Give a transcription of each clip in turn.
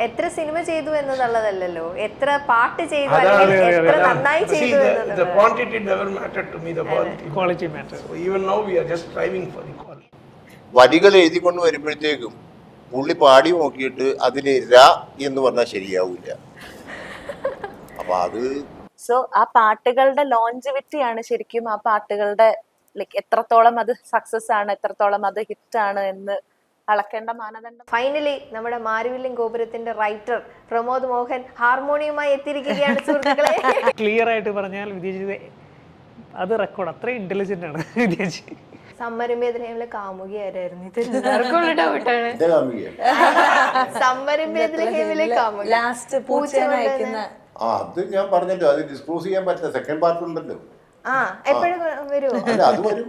എത്ര സിനിമ ചെയ്തു എന്നുള്ളതല്ലല്ലോ, എത്ര പാട്ട് ചെയ്തു അല്ലെങ്കിൽ എത്ര നന്നായി ചെയ്തു എന്നുള്ളത്. The quantity never mattered to me, the quality matters. So even now we are just striving for the quality. വരികൾ എഴുതിക്കൊണ്ട് വരുമ്പോഴത്തേക്കും പുള്ളി പാടി നോക്കിയിട്ട് അതിൽ ര എന്ന് പറഞ്ഞാൽ ശരിയാവില്ല. അപ്പൊ അത് സോ ആ പാട്ടുകളുടെ ലോഞ്ചിവിറ്റിയാണ് ശരിക്കും ആ പാട്ടുകളുടെ ലൈക്ക് എത്രത്തോളം അത് സക്സസ് ആണ്, എത്രത്തോളം അത് ഹിറ്റ് ആണ് എന്ന് അളക്കേണ്ട മാനദണ്ഡം. ഫൈനലി നമ്മുടെ മാരിവില്യം ഗോപുരത്തിന്റെ റൈറ്റർ പ്രമോദ് മോഹൻ ഹാർമോണിയമായി എത്തിയിരിക്കുകയാണ് സുഹൃത്തുക്കളെ. ക്ലിയർ ആയിട്ട് പറഞ്ഞാൽ വിദ്യാജി അത് റെക്കോർഡ് അത്രയും ഇന്റലിജന്റ് ആണ് വിദ്യാജി. സമ്മരമേതിലെ കാമുകിയായിരുന്നു, ഇത് എല്ലാവർക്കും ഡൗട്ടാണ്. സമ്മരമേതിലെ കാമുകി ലാസ്റ്റ് പൂച്ചേനെ അയക്കുന്ന അത് ഞാൻ പറഞ്ഞല്ലോ, അത് ഡിസ്ക്ലോസ് ചെയ്യാൻ പറ്റില്ല. സെക്കൻഡ് പാർട്ട് ഉണ്ടല്ലോ. എപ്പോഴും വരുമോ? അത് വരും.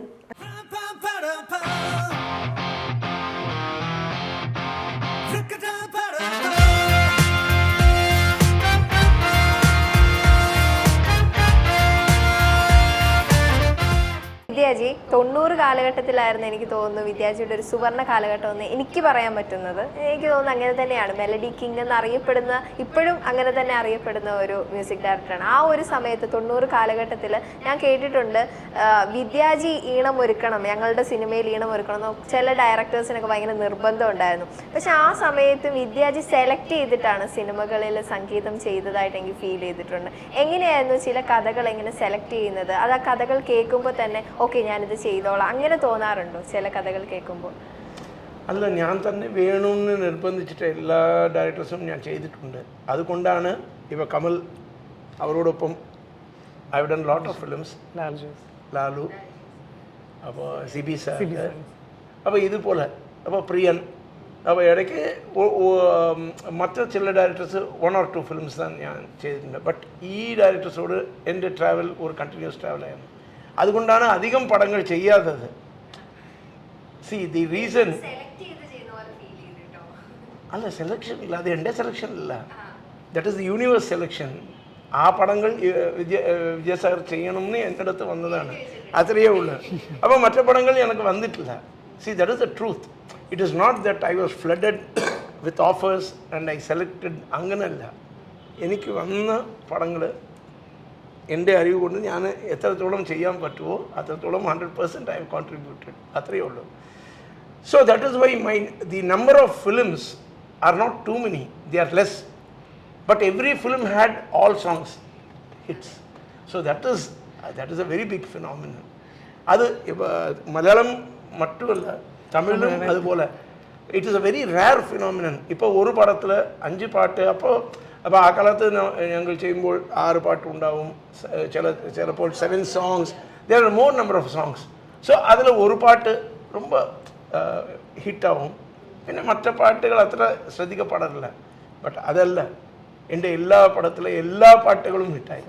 വിദ്യാജി 90 കാലഘട്ടത്തിലായിരുന്നു എനിക്ക് തോന്നുന്നു വിദ്യാജിയുടെ ഒരു സുവർണ്ണ കാലഘട്ടം എന്ന് എനിക്ക് പറയാൻ പറ്റുന്നത്. എനിക്ക് തോന്നുന്നു അങ്ങനെ തന്നെയാണ്. മെലഡി കിങ് എന്ന് അറിയപ്പെടുന്ന, ഇപ്പോഴും അങ്ങനെ തന്നെ അറിയപ്പെടുന്ന ഒരു മ്യൂസിക് ഡയറക്ടറാണ്. ആ ഒരു സമയത്ത് 90 കാലഘട്ടത്തിൽ ഞാൻ കേട്ടിട്ടുണ്ട് വിദ്യാജി ഈണം ഒരുക്കണം, ഞങ്ങളുടെ സിനിമയിൽ ഈണം ഒരുക്കണം എന്ന് ചില ഡയറക്ടേഴ്സിനൊക്കെ ഭയങ്കര നിർബന്ധം ഉണ്ടായിരുന്നു. പക്ഷെ ആ സമയത്ത് വിദ്യാജി സെലക്ട് ചെയ്തിട്ടാണ് സിനിമകളിൽ സംഗീതം ചെയ്തതായിട്ട് എനിക്ക് ഫീൽ ചെയ്തിട്ടുണ്ട്. എങ്ങനെയായിരുന്നു ചില കഥകൾ എങ്ങനെ സെലക്ട് ചെയ്യുന്നത്? അത് ആ കഥകൾ കേൾക്കുമ്പോൾ തന്നെ ഓക്കെ ഞാനിത് ചെയ്തോളാം അങ്ങനെ തോന്നാറുണ്ടോ ചില കഥകൾ കേൾക്കുമ്പോൾ? അല്ല, ഞാൻ തന്നെ വേണമെന്ന് നിർബന്ധിച്ചിട്ട് എല്ലാ ഡയറക്ടേഴ്സും ഞാൻ ചെയ്തിട്ടുണ്ട്. അതുകൊണ്ടാണ് ഇപ്പോൾ കമൽ അവരോടൊപ്പം I have done lot of films, Lalu, അപ്പോൾ സിബി സാർ, അപ്പോൾ ഇതുപോലെ, അപ്പോൾ പ്രിയൻ, അപ്പോൾ ഇടയ്ക്ക് മറ്റ് ചില ഡയറക്ടേഴ്സ് 1 or 2 ഫിലിംസ് ഞാൻ ചെയ്തിട്ടുണ്ട്. ബട്ട് ഈ ഡയറക്ടേഴ്സോട് എൻ്റെ ട്രാവൽ ഒരു കണ്ടിന്യൂസ് ട്രാവലായിരുന്നു. അതുകൊണ്ടാണ് അധികം പടങ്ങൾ ചെയ്യാത്തത്. സി ദി റീസൺ അല്ല, സെലക്ഷൻ ഇല്ല, അത് എൻ്റെ സെലക്ഷൻ ഇല്ല, that is the universe selection. ആ പടങ്ങൾ വിജയസാഗർ ചെയ്യണമെന്ന് എൻ്റെ അടുത്ത് വന്നതാണ്, അത്രയേ ഉള്ളൂ. അപ്പോൾ മറ്റു പടങ്ങൾ എനിക്ക് വന്നിട്ടില്ല. See that is the truth. It is not that I was flooded with offers and I selected. അങ്ങനെയല്ല, എനിക്ക് വന്ന പടങ്ങൾ എൻ്റെ അറിവ് കൊണ്ട് ഞാൻ എത്രത്തോളം ചെയ്യാൻ പറ്റുമോ അത്രത്തോളം 100% ഐ ഹവ് കോൺട്രിബ്യൂട്ടഡ്, അത്രയേ ഉള്ളൂ. So that is why the number of films are not too many, they are less. But every film had all songs hits. So that is a very big phenomenon. അത് മലയാളം മറ്റുമല്ല, തമിഴിലും അതുപോലെ it is a very rare phenomenon. ഇപ്പോൾ ഒരു പടത്തിൽ 5 പാട്ട്, അപ്പോൾ ആ കാലത്ത് ഞങ്ങൾ ചെയ്യുമ്പോൾ 6 പാട്ട് ഉണ്ടാവും, ചിലപ്പോൾ 7 songs. there are more number of songs. So അതിൽ ഒരു പാട്ട് ரொம்ப ഹിറ്റാവും, പിന്നെ മറ്റു പാട്ടുകൾ അത്ര ശ്രദ്ധിക്കപ്പെടാറില്ല. ബട്ട് അതല്ല, എൻ്റെ എല്ലാ പടത്തിലെ എല്ലാ പാട്ടുകളും ഹിറ്റായി.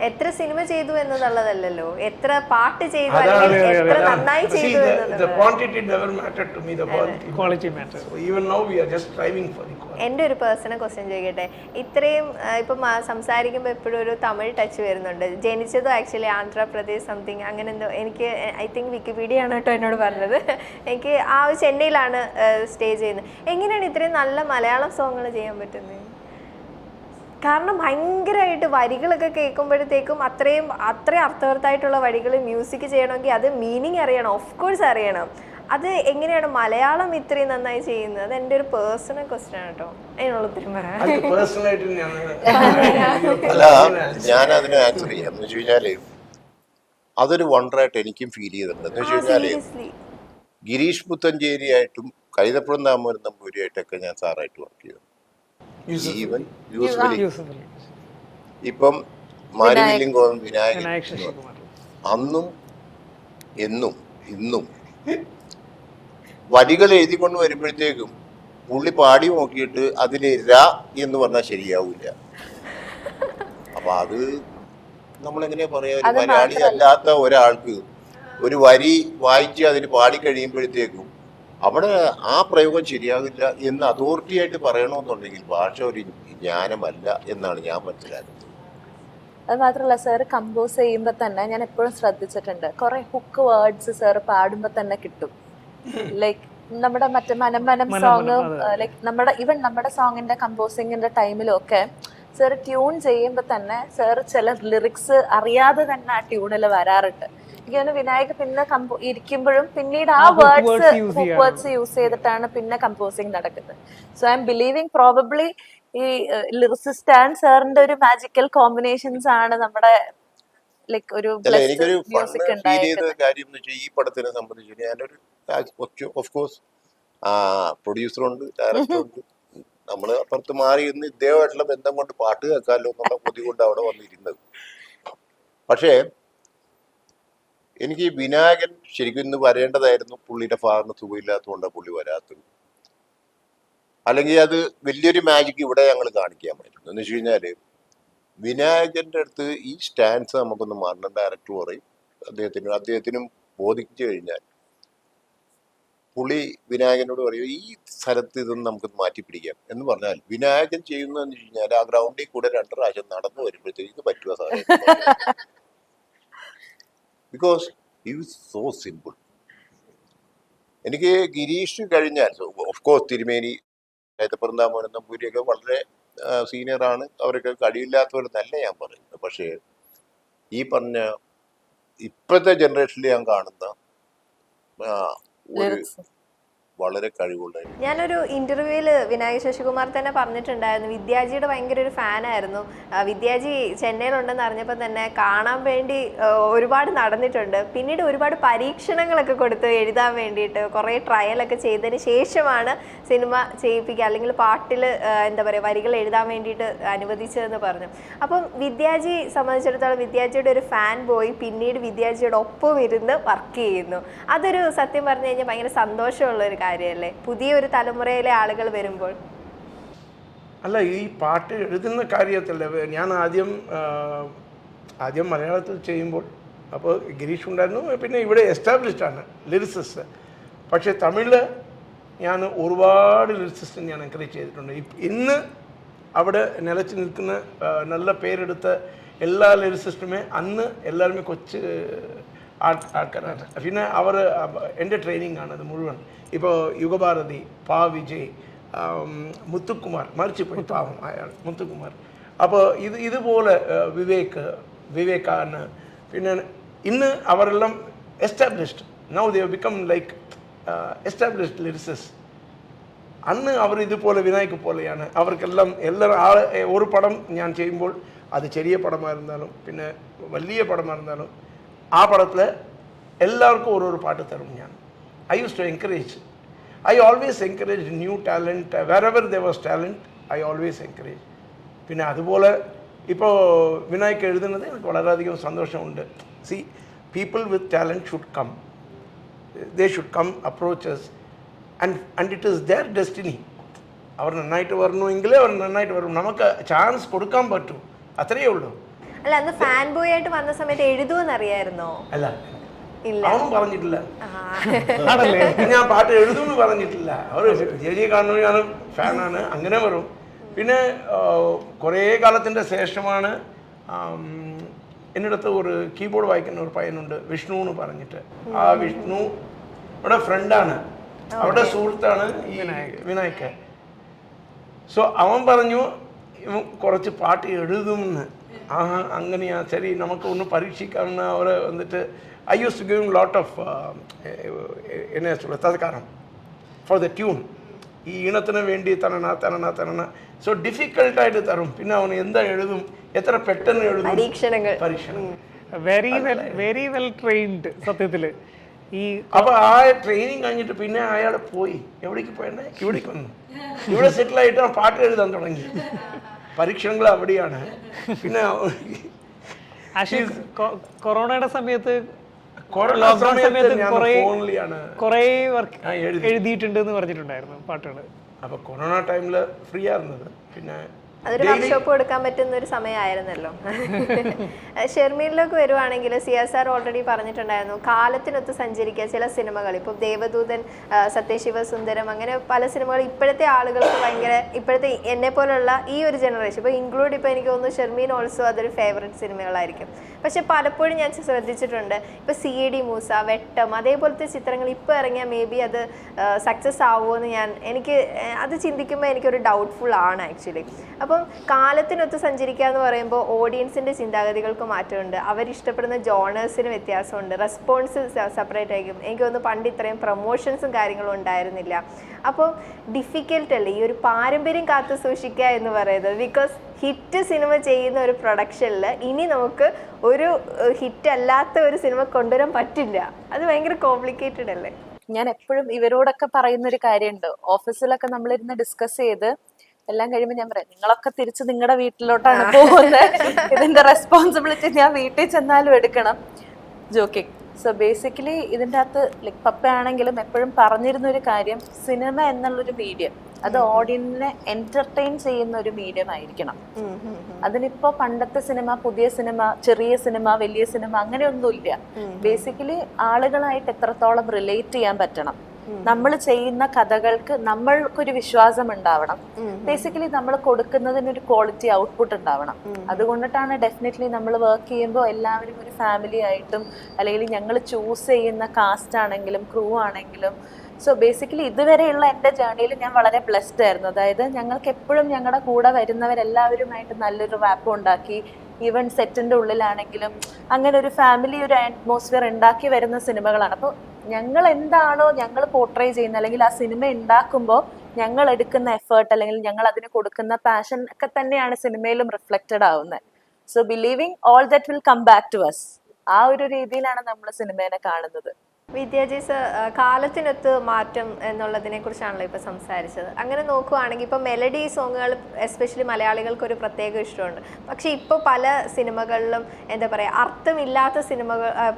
എത്ര സിനിമ ചെയ്തു എന്നുള്ളതല്ലല്ലോ, എത്ര പാട്ട് ചെയ്തു അല്ലെങ്കിൽ എത്ര നന്നായി ചെയ്തു എന്നുള്ളത്. The quantity never mattered to me, the quality matters. So even now we are just striving for the quality. എൻ്റെ ഒരു പേഴ്സണൽ ക്വസ്റ്റ്യൻ ചോദിക്കട്ടെ. ഇത്രയും ഇപ്പം സംസാരിക്കുമ്പോൾ എപ്പോഴും ഒരു തമിഴ് ടച്ച് വരുന്നുണ്ട്. ജനിച്ചതും ആക്ച്വലി ആന്ധ്രാപ്രദേശ് സംതിങ് അങ്ങനെ എന്തോ, എനിക്ക് ഐ തിങ്ക് വിക്കിപീഡിയ ആണ് കേട്ടോ എന്നോട് പറഞ്ഞത്. എനിക്ക് ആ ചെന്നൈയിലാണ് സ്റ്റേ ചെയ്യുന്നത്. എങ്ങനെയാണ് ഇത്രയും നല്ല മലയാളം സോങ്ങുകൾ ചെയ്യാൻ പറ്റുന്നത്? കാരണം ഭയങ്കരമായിട്ട് വരികളൊക്കെ കേൾക്കുമ്പോഴത്തേക്കും അത്രയും അർത്ഥവത്തായിട്ടുള്ള വരികൾ മ്യൂസിക് ചെയ്യണമെങ്കിൽ അത് മീനിങ് അറിയണം, ഓഫ് കോഴ്സ് അറിയണം. അത് എങ്ങനെയാണ് മലയാളം ഇത്രയും നന്നായി ചെയ്യുന്നത്? അത് എൻ്റെ ഒരു പേഴ്സണൽ ക്വസ്റ്റ്യൻ ആണ് കേട്ടോ, അതിനുള്ള ഉത്തരം പറയാം. ഞാൻ അതിന് ആൻസർ ചെയ്യാം. എന്ന് വെച്ച് കഴിഞ്ഞാല് അതൊരു വണ്ടറായിട്ട് എനിക്കും ഫീൽ ചെയ്തിട്ടുണ്ട്. എന്ന് വെച്ച് കഴിഞ്ഞാല് ഗിരീഷ് പുത്തഞ്ചേരിയായിട്ടും കൈതപ്പുറം ദാമോദരൻ നമ്പൂരിയായിട്ടൊക്കെ ഞാൻ സാറായിട്ട് വർക്ക് ചെയ്തു. ഈവൻ ഇപ്പം മാരിവില്യം ഗോവിന്ദൻ, വിനായകൻ, അന്നും എന്നും ഇന്നും വരികൾ എഴുതിക്കൊണ്ട് വരുമ്പോഴത്തേക്കും പുള്ളി പാടി നോക്കിയിട്ട് അതിൽ ര എന്ന് പറഞ്ഞാൽ ശരിയാവില്ല. അപ്പൊ അത് നമ്മളെങ്ങനെയാ പറയാ, ഒരു മലയാളി അല്ലാത്ത ഒരാൾക്ക് ഒരു വരി വായിച്ച് അതിന് പാടി കഴിയുമ്പോഴത്തേക്കും അവിടെ ആ പ്രയോഗം ശരിയാകില്ല എന്ന് അതോറിറ്റി ആയിട്ട് പറയണമെന്നുണ്ടെങ്കിൽ ഭാഷ ഒരു ജ്ഞാനമല്ല എന്നാണ് ഞാൻ മനസ്സിലാക്കുന്നത്. അത് മാത്രമല്ല, സാർ കമ്പോസ് ചെയ്യുമ്പോൾ തന്നെ ഞാൻ എപ്പോഴും ശ്രദ്ധിച്ചിട്ടുണ്ട്, കുറെ ഹുക്ക് വേർഡ്സ് സാർ പാടുമ്പോൾ തന്നെ കിട്ടും. ലൈക്ക് നമ്മുടെ മറ്റേ മനം മനം സോങ്ങും ലൈക്ക് നമ്മുടെ സോങ്ങിന്റെ കമ്പോസിങ്ങിന്റെ ടൈമിലും ഒക്കെ സാർ ട്യൂൺ ചെയ്യുമ്പോൾ തന്നെ സാർ ചില ലിറിക്സ് അറിയാതെ തന്നെ ആ ട്യൂണിൽ വരാറുണ്ട്. എനിക്ക് തോന്നുന്നു വിനായക് പിന്നെ ഇരിക്കുമ്പോഴും പിന്നീട് ആ വേർഡ്സ് യൂസ് ചെയ്തിട്ടാണ് പിന്നെ കമ്പോസിങ് നടക്കുന്നത്. So I M believing probably ഈ ലിറിസിസ്റ്റ് ആൻഡ് സാറിന്റെ ഒരു മാജിക്കൽ കോമ്പിനേഷൻസ് ആണ് നമ്മുടെ ലൈക്ക് ഒരു എനിക്കൊരു മ്യൂസിക് ഫീൽ ചെയ്ത കാര്യം എന്ന് വെച്ചാൽ ഈ പടത്തിനെ സംബന്ധിച്ച് ഞാനൊരു ഓഫ് കോഴ്സ് പ്രൊഡ്യൂസറുണ്ട്, ഡയറക്ടറുണ്ട്. നമ്മൾ അപ്പുറത്ത് മാറി ഇന്ന് ഇദ്ദേഹമായിട്ടുള്ള ബന്ധം കൊണ്ട് പാട്ട് കേൾക്കാമല്ലോ എന്നുള്ള കൊതി കൊണ്ട് അവിടെ വന്നിരുന്നത്. പക്ഷേ എനിക്ക് വിനായകൻ ശരിക്കും ഇന്ന് വരേണ്ടതായിരുന്നു. പുള്ളിയുടെ ഫാറിന് സുഖമില്ലാത്തതുകൊണ്ടാണ് പുള്ളി വരാത്തത്. അല്ലെങ്കിൽ അത് വലിയൊരു മാജിക് ഇവിടെ ഞങ്ങൾ കാണിക്കാമായിരുന്നു. എന്ന് വെച്ച് കഴിഞ്ഞാല് വിനായകന്റെ അടുത്ത് ഈ സ്റ്റാൻസ് നമുക്കൊന്ന് മാറണം. ഡയറക്ടർ പറയും അദ്ദേഹത്തിനും ബോധിച്ചു കഴിഞ്ഞാൽ പുള്ളി വിനായകനോട് പറയും ഈ സ്ഥലത്ത് ഇതൊന്നും നമുക്ക് മാറ്റി പിടിക്കാം എന്ന് പറഞ്ഞാൽ വിനായകൻ ചെയ്യുന്നതെന്ന് വെച്ച് കഴിഞ്ഞാൽ ആ ഗ്രൗണ്ടിൽ കൂടെ 2 പ്രാവശ്യം നടന്നു വരുമ്പോഴത്തേക്ക് ഇത് പറ്റുക സാധനം. Because it so simple. എനിക്ക് ഗിരീഷ് കഴിഞ്ഞാൽ ഓഫ് കോഴ്സ് തിരുമേനി, പൃന്ദാമോഹൻ നമ്പൂരിയൊക്കെ വളരെ സീനിയറാണ്. അവരൊക്കെ കഴിയില്ലാത്തവരെന്നല്ല ഞാൻ പറയുന്നത്. പക്ഷേ ഈ പറഞ്ഞ ഇപ്പോഴത്തെ ജനറേഷനിൽ ഞാൻ കാണുന്ന ഒരു വളരെ കഴിവുള്ള ഞാനൊരു ഇന്റർവ്യൂവിൽ വിനായക് ശശികുമാർ തന്നെ പറഞ്ഞിട്ടുണ്ടായിരുന്നു വിദ്യാജിയുടെ ഭയങ്കര ഒരു ഫാനായിരുന്നു. വിദ്യാജി ചെന്നൈയിലുണ്ടെന്ന് അറിഞ്ഞപ്പോൾ തന്നെ കാണാൻ വേണ്ടി ഒരുപാട് നടന്നിട്ടുണ്ട്. പിന്നീട് ഒരുപാട് പരീക്ഷണങ്ങളൊക്കെ കൊടുത്തു എഴുതാൻ വേണ്ടിയിട്ട്. കുറേ ട്രയലൊക്കെ ചെയ്തതിന് ശേഷമാണ് സിനിമ ചെയ്യിപ്പിക്കുക അല്ലെങ്കിൽ പാട്ടിൽ എന്താ പറയുക വരികൾ എഴുതാൻ വേണ്ടിയിട്ട് അനുവദിച്ചതെന്ന് പറഞ്ഞു. അപ്പം വിദ്യാജി സംബന്ധിച്ചിടത്തോളം വിദ്യാജിയുടെ ഒരു ഫാൻ ബോയ് പിന്നീട് വിദ്യാജിയുടെ ഒപ്പം ഇരുന്ന് വർക്ക് ചെയ്യുന്നു. അതൊരു സത്യം പറഞ്ഞു കഴിഞ്ഞാൽ ഭയങ്കര സന്തോഷമുള്ളൊരു കാര്യമല്ലേ പുതിയൊരു തലമുറയിലെ ആളുകൾ വരുമ്പോൾ? അല്ല, ഈ പാട്ട് എഴുതുന്ന കാര്യത്തില്ല. ഞാൻ ആദ്യം മലയാളത്തിൽ ചെയ്യുമ്പോൾ അപ്പോൾ ഗിരീഷ് ഉണ്ടായിരുന്നു. പിന്നെ ഇവിടെ എസ്റ്റാബ്ലിഷ്ഡ് ആണ് ലിറിസിസ്റ്റ്. പക്ഷേ തമിഴിൽ ഞാൻ ഒരുപാട് ലിറിസിസ്റ്റ് ഞാൻ എൻകറേജ് ചെയ്തിട്ടുണ്ട്. ഇന്ന് അവിടെ നിലച്ച് നിൽക്കുന്ന നല്ല പേരെടുത്ത എല്ലാ ലിറിസിസ്റ്റുമേ അന്ന് എല്ലാവരുമേ കൊച്ചു ആൾക്കാരാണ്. പിന്നെ അവർ എൻ്റെ ട്രെയിനിങ് ആണ് അത് മുഴുവൻ. ഇപ്പോൾ യുഗഭാരതി, പാ വിജയ്, മുത്തുക്കുമാർ, മരിച്ചുപോയി പാവം അയാൾ മുത്തുക്കുമാർ. അപ്പോൾ ഇതുപോലെ വിവേകാണ്. പിന്നെ ഇന്ന് അവരെല്ലാം established. Now they have become like established lyricist. അന്ന് അവർ ഇതുപോലെ വിനായക് പോലെയാണ്. അവർക്കെല്ലാം ഒരു പടം ഞാൻ ചെയ്യുമ്പോൾ അത് ചെറിയ പടമായിരുന്നാലും പിന്നെ വലിയ പടമായിരുന്നാലും ആ പടത്തിൽ എല്ലാവർക്കും ഓരോരോ പാട്ട് തരും ഞാൻ. I used to encourage. I always encourage new talent. Wherever there was talent, I always encourage. പിന്നെ അതുപോലെ ഇപ്പോൾ വിനായക് എഴുതുന്നത് എനിക്ക് വളരെയധികം സന്തോഷമുണ്ട്. See, people with talent should come. They should come, approach us. And it is their destiny. അവർ നന്നായിട്ട് വരണമെങ്കിൽ അവർ നന്നായിട്ട് വരും. നമുക്ക് ചാൻസ് കൊടുക്കാൻ പറ്റും, അത്രയേ ഉള്ളൂ. അല്ല, അന്ന് ഫാൻ ബോയ് ആയിട്ട് വന്ന സമയത്ത് എഴുതുമെന്ന് അറിയായിരുന്നോ? അല്ല, ഇല്ല, അവനും പറഞ്ഞിട്ടില്ല. ഞാൻ പാട്ട് എഴുതുമെന്ന് പറഞ്ഞിട്ടില്ല. അവർ ജെ കാണുന്ന ഞാൻ ഫാനാണ്, അങ്ങനെ വരും. പിന്നെ കുറേ കാലത്തിൻ്റെ ശേഷമാണ് എൻ്റെ അടുത്ത് ഒരു കീബോർഡ് വായിക്കുന്ന ഒരു പയ്യനുണ്ട്, വിഷ്ണു എന്ന് പറഞ്ഞിട്ട്. ആ വിഷ്ണു അവിടെ ഫ്രണ്ടാണ്, അവിടെ സുഹൃത്താണ് ഈ വിനായക്. സോ അവൻ പറഞ്ഞു കുറച്ച് പാട്ട് എഴുതുമെന്ന്. അങ്ങനെയാ, ശരി നമുക്ക് ഒന്ന് പരീക്ഷിക്കാമെന്ന് അവർ വന്നിട്ട് I used to give him a lot of என்ன சொல்ல ததகாரம் ஃபார் த டியூன். ഈ ഈണത്തിന് വേണ്ടി തരണ സോ ഡിഫിക്കൽട്ടായിട്ട് തരും. പിന്നെ അവൻ എന്താ എഴുതും, എത്ര പെട്ടെന്ന് എഴുതും. പരീക്ഷണങ്ങൾ വെരി വെൽ ട്രെയിൻഡ് സത്യത്തില്. ഈ അപ്പൊ ആ ട്രെയിനിങ് കഴിഞ്ഞിട്ട് പിന്നെ അയാൾ പോയി എവിടേക്ക് പോയെന്നെ ഇവിടേക്ക് വന്നു. ഇവിടെ സെറ്റിലായിട്ട് ആ പാട്ട് എഴുതാൻ തുടങ്ങി. പരീക്ഷണങ്ങൾ അവിടെയാണ്. പിന്നെ കൊറോണയുടെ സമയത്ത് കുറേ എഴുതിയിട്ടുണ്ട് എന്ന് പറഞ്ഞിട്ടുണ്ടായിരുന്നു പാട്ടുകൾ. അപ്പോൾ കൊറോണ ടൈമിൽ ഫ്രീ ആയിരുന്നത്. പിന്നെ അതൊരു വർക്ക്ഷോപ്പ് കൊടുക്കാൻ പറ്റുന്ന ഒരു സമയമായിരുന്നല്ലോ. ഷെർമീനിലേക്ക് വരുവാണെങ്കിൽ CSR ഓൾറെഡി പറഞ്ഞിട്ടുണ്ടായിരുന്നു കാലത്തിനൊത്ത് സഞ്ചരിക്കുക ചില സിനിമകൾ. ഇപ്പോൾ ദേവദൂതൻ, സത്യശിവസുന്ദരം, അങ്ങനെ പല സിനിമകൾ ഇപ്പോഴത്തെ ആളുകൾക്ക് ഭയങ്കര, ഇപ്പോഴത്തെ എന്നെ പോലുള്ള ഈ ഒരു ജനറേഷൻ ഇപ്പോൾ ഇൻക്ലൂഡ്, ഇപ്പോൾ എനിക്ക് തോന്നുന്നു ഷെർമീൻ ഓൾസോ അതൊരു ഫേവറേറ്റ് സിനിമകളായിരിക്കും. പക്ഷെ പലപ്പോഴും ഞാൻ ശ്രദ്ധിച്ചിട്ടുണ്ട് ഇപ്പോൾ CD മൂസ, വെട്ടം, അതേപോലത്തെ ചിത്രങ്ങൾ ഇപ്പോൾ ഇറങ്ങിയാൽ മേ ബി അത് സക്സസ് ആവുമോ എന്ന് എനിക്ക് അത് ചിന്തിക്കുമ്പോൾ എനിക്കൊരു ഡൗട്ട്ഫുൾ ആണ് ആക്ച്വലി. അപ്പം കാലത്തിനൊത്ത് സഞ്ചരിക്കുക എന്ന് പറയുമ്പോൾ ഓഡിയൻസിൻ്റെ ചിന്താഗതികൾക്ക് മാറ്റമുണ്ട്, അവരിഷ്ടപ്പെടുന്ന ജോണേഴ്സിന് വ്യത്യാസമുണ്ട്, റെസ്പോൺസ് സെപ്പറേറ്റ് ആയിരിക്കും. എനിക്ക് തോന്നുന്നു പണ്ട് ഇത്രയും പ്രൊമോഷൻസും കാര്യങ്ങളും ഉണ്ടായിരുന്നില്ല. അപ്പോൾ ഡിഫിക്കൽട്ട് അല്ലേ ഈ ഒരു പാരമ്പര്യം കാത്തു സൂക്ഷിക്കുക എന്ന് പറയുന്നത്. ബിക്കോസ് ഹിറ്റ് സിനിമ ചെയ്യുന്ന ഒരു പ്രൊഡക്ഷനിൽ ഇനി നമുക്ക് ഒരു ഹിറ്റ് അല്ലാത്ത ഒരു സിനിമ കൊണ്ടുവരാൻ പറ്റില്ല. അത് ഭയങ്കര കോംപ്ലിക്കേറ്റഡ് അല്ലേ? ഞാൻ എപ്പോഴും ഇവരോടൊക്കെ പറയുന്ന ഒരു കാര്യമുണ്ട്, ഓഫീസിലൊക്കെ നമ്മളിരുന്ന് ഡിസ്കസ് ചെയ്ത് എല്ലാം കഴിയുമ്പോൾ ഞാൻ പറയാം നിങ്ങളൊക്കെ തിരിച്ച് നിങ്ങളുടെ വീട്ടിലോട്ടാണ് പോകുന്നത്, ഇതിന്റെ റെസ്പോൺസിബിലിറ്റി ഞാൻ വീട്ടിൽ ചെന്നാലും എടുക്കണം. ജോക്കിങ്. സോ ബേസിക്കലി ഇതിൻ്റെ അകത്ത് ലൈക്ക് പപ്പയാണെങ്കിലും എപ്പോഴും പറഞ്ഞിരുന്ന ഒരു കാര്യം, സിനിമ എന്നുള്ളൊരു മീഡിയം അത് ഓഡിയൻസിനെ എന്റർടൈൻ ചെയ്യുന്ന ഒരു മീഡിയം ആയിരിക്കണം. അതിനിപ്പോ പണ്ടത്തെ സിനിമ, പുതിയ സിനിമ, ചെറിയ സിനിമ, വലിയ സിനിമ അങ്ങനെയൊന്നുമില്ല. ബേസിക്കലി ആളുകളായിട്ട് എത്രത്തോളം റിലേറ്റ് ചെയ്യാൻ പറ്റണം, നമ്മൾ ചെയ്യുന്ന കഥകൾക്ക് നമ്മൾക്കൊരു വിശ്വാസം ഉണ്ടാവണം, ബേസിക്കലി നമ്മൾ കൊടുക്കുന്നതിനൊരു ക്വാളിറ്റി ഔട്ട്പുട്ട് ഉണ്ടാവണം. അതുകൊണ്ടിട്ടാണ് ഡെഫിനറ്റ്ലി നമ്മൾ വർക്ക് ചെയ്യുമ്പോൾ എല്ലാവരും ഒരു ഫാമിലി ആയിട്ടും, അല്ലെങ്കിൽ ഞങ്ങൾ ചൂസ് ചെയ്യുന്ന കാസ്റ്റ് ആണെങ്കിലും ക്രൂ ആണെങ്കിലും. സോ ബേസിക്കലി ഇതുവരെയുള്ള എൻ്റെ ജേർണിയിൽ ഞാൻ വളരെ ബ്ലെസ്ഡ് ആയിരുന്നു. അതായത് ഞങ്ങൾക്ക് എപ്പോഴും ഞങ്ങളുടെ കൂടെ വരുന്നവരെല്ലാവരുമായിട്ട് നല്ലൊരു റാപ്പ് ഉണ്ടാക്കി, ഈവൻ സെറ്റിൻ്റെ ഉള്ളിലാണെങ്കിലും അങ്ങനെ ഒരു ഫാമിലി, ഒരു അറ്റ്മോസ്ഫിയർ ഉണ്ടാക്കി വരുന്ന സിനിമകളാണ്. അപ്പോൾ ഞങ്ങൾ എന്താണോ ഞങ്ങൾ പോർട്രേ ചെയ്യുന്നത്, അല്ലെങ്കിൽ ആ സിനിമ ഉണ്ടാക്കുമ്പോൾ ഞങ്ങൾ എടുക്കുന്ന എഫേർട്ട്, അല്ലെങ്കിൽ ഞങ്ങൾ അതിന് കൊടുക്കുന്ന പാഷൻ ഒക്കെ തന്നെയാണ് സിനിമയിലും റിഫ്ലക്റ്റഡ് ആവുന്നത്. So believing all that will come back to us. ആ ഒരു രീതിയിലാണ് നമ്മൾ സിനിമേനെ കാണുന്നത്. വിദ്യാജീസ് കാലത്തിനൊത്ത് മാറ്റം എന്നുള്ളതിനെ കുറിച്ചാണല്ലോ ഇപ്പോൾ സംസാരിച്ചത്. അങ്ങനെ നോക്കുവാണെങ്കിൽ ഇപ്പോൾ മെലഡി സോങ്ങുകൾ എസ്പെഷ്യലി മലയാളികൾക്കൊരു പ്രത്യേക ഇഷ്ടമുണ്ട്. പക്ഷേ ഇപ്പോൾ പല സിനിമകളിലും എന്താ പറയുക അർത്ഥമില്ലാത്ത